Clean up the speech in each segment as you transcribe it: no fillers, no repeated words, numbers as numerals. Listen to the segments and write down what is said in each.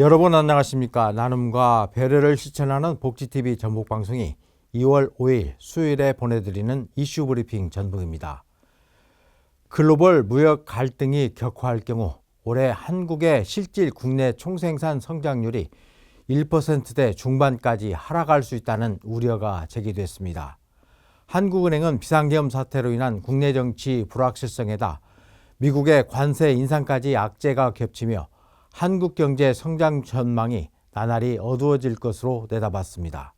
여러분 안녕하십니까. 나눔과 배려를 실천하는 복지TV 전북방송이 2월 5일 수요일에 보내드리는 이슈 브리핑 전북입니다. 글로벌 무역 갈등이 격화할 경우 올해 한국의 실질 국내 총생산 성장률이 1%대 중반까지 하락할 수 있다는 우려가 제기됐습니다. 한국은행은 비상계엄 사태로 인한 국내 정치 불확실성에다 미국의 관세 인상까지 악재가 겹치며 한국 경제 성장 전망이 나날이 어두워질 것으로 내다봤습니다.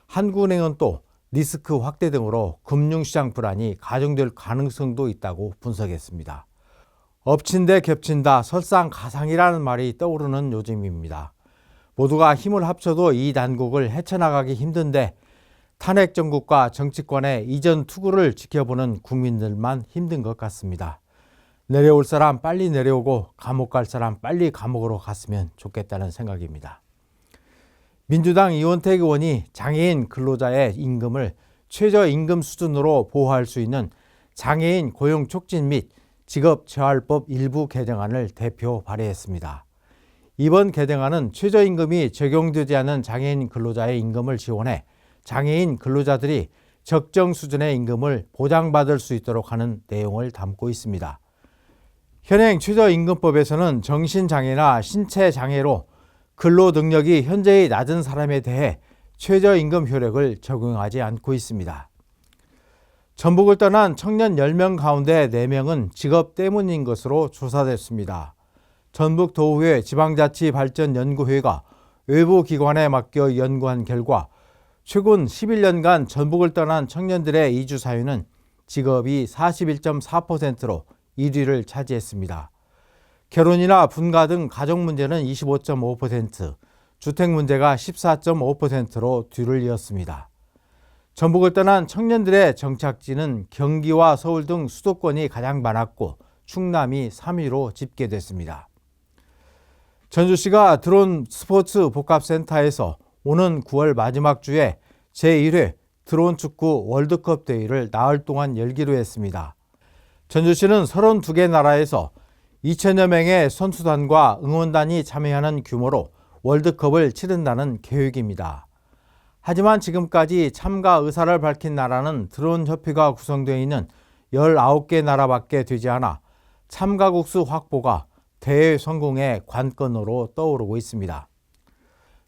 한국은행은 또 리스크 확대 등으로 금융시장 불안이 가중될 가능성도 있다고 분석했습니다. 엎친 데 겹친다, 설상가상이라는 말이 떠오르는 요즘입니다. 모두가 힘을 합쳐도 이 난국을 헤쳐나가기 힘든데 탄핵 정국과 정치권의 이전 투구를 지켜보는 국민들만 힘든 것 같습니다. 내려올 사람 빨리 내려오고 감옥 갈 사람 빨리 감옥으로 갔으면 좋겠다는 생각입니다. 민주당 이원택 의원이 장애인 근로자의 임금을 최저임금 수준으로 보호할 수 있는 장애인 고용 촉진 및 직업재활법 일부 개정안을 대표 발의했습니다. 이번 개정안은 최저임금이 적용되지 않은 장애인 근로자의 임금을 지원해 장애인 근로자들이 적정 수준의 임금을 보장받을 수 있도록 하는 내용을 담고 있습니다. 현행 최저임금법에서는 정신장애나 신체장애로 근로 능력이 현저히 낮은 사람에 대해 최저임금 효력을 적용하지 않고 있습니다. 전북을 떠난 청년 10명 가운데 4명은 직업 때문인 것으로 조사됐습니다. 전북도의회 지방자치발전연구회가 외부 기관에 맡겨 연구한 결과 최근 11년간 전북을 떠난 청년들의 이주 사유는 직업이 41.4%로 1위를 차지했습니다. 결혼이나 분가 등 가족 문제는 25.5%, 주택 문제가 14.5%로 뒤를 이었습니다. 전북을 떠난 청년들의 정착지는 경기와 서울 등 수도권이 가장 많았고 충남이 3위로 집계됐습니다. 전주시가 드론 스포츠 복합센터에서 오는 9월 마지막 주에 제1회 드론 축구 월드컵 대회를 나흘 동안 열기로 했습니다. 전주시는 32개 나라에서 2천여 명의 선수단과 응원단이 참여하는 규모로 월드컵을 치른다는 계획입니다. 하지만 지금까지 참가 의사를 밝힌 나라는 드론협회가 구성되어 있는 19개 나라밖에 되지 않아 참가국 수 확보가 대회 성공의 관건으로 떠오르고 있습니다.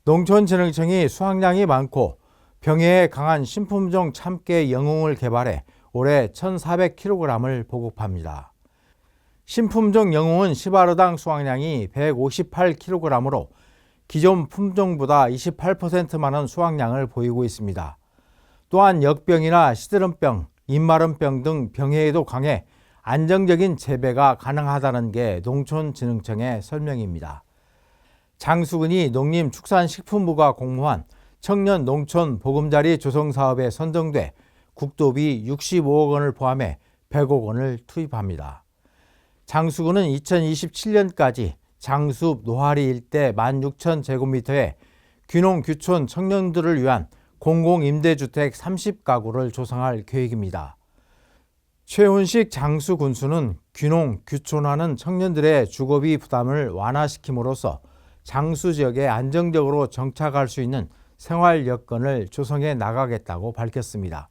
농촌진흥청이 수확량이 많고 병해에 강한 신품종 참깨 영웅을 개발해 올해 1,400kg을 보급합니다. 신품종 영웅은 시바르당 수확량이 158kg으로 기존 품종보다 28% 많은 수확량을 보이고 있습니다. 또한 역병이나 시드름병, 입마름병 등 병해에도 강해 안정적인 재배가 가능하다는 게 농촌진흥청의 설명입니다. 장수근이 농림축산식품부가 공모한 청년 농촌 보금자리 조성 사업에 선정돼 국도비 65억 원을 포함해 100억 원을 투입합니다. 장수군은 2027년까지 장숲 노하리 일대 16,000제곱미터의 귀농 귀촌 청년들을 위한 공공임대주택 30가구를 조성할 계획입니다. 최훈식 장수군수는 귀농 귀촌하는 청년들의 주거비 부담을 완화시킴으로써 장수 지역에 안정적으로 정착할 수 있는 생활 여건을 조성해 나가겠다고 밝혔습니다.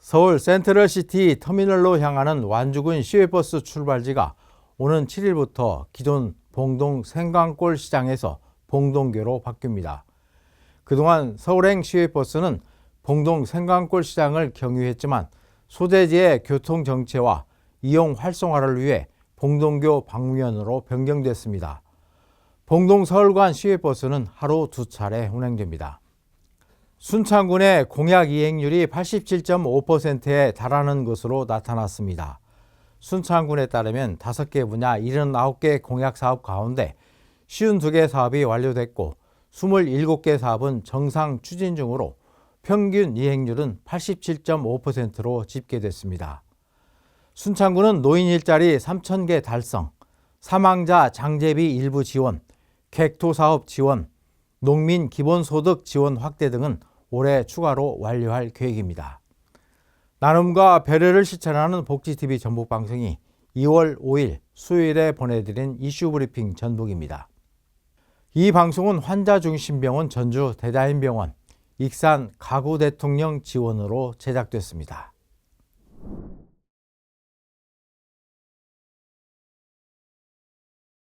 서울 센트럴시티 터미널로 향하는 완주군 시외버스 출발지가 오는 7일부터 기존 봉동 생강골 시장에서 봉동교로 바뀝니다. 그동안 서울행 시외버스는 봉동 생강골 시장을 경유했지만 소재지의 교통 정체와 이용 활성화를 위해 봉동교 방면으로 변경됐습니다. 봉동 서울간 시외버스는 하루 2차례 운행됩니다. 순창군의 공약 이행률이 87.5%에 달하는 것으로 나타났습니다. 순창군에 따르면 5개 분야 79개 공약 사업 가운데 52개 사업이 완료됐고 27개 사업은 정상 추진 중으로 평균 이행률은 87.5%로 집계됐습니다. 순창군은 노인 일자리 3,000개 달성, 사망자 장제비 일부 지원, 객토사업 지원, 농민 기본소득 지원 확대 등은 올해 추가로 완료할 계획입니다. 나눔과 배려를 실천하는 복지TV 전북방송이 2월 5일 수요일에 보내드린 이슈 브리핑 전북입니다. 이 방송은 환자중심병원 전주 대다인병원, 익산 가구대통령 지원으로 제작됐습니다.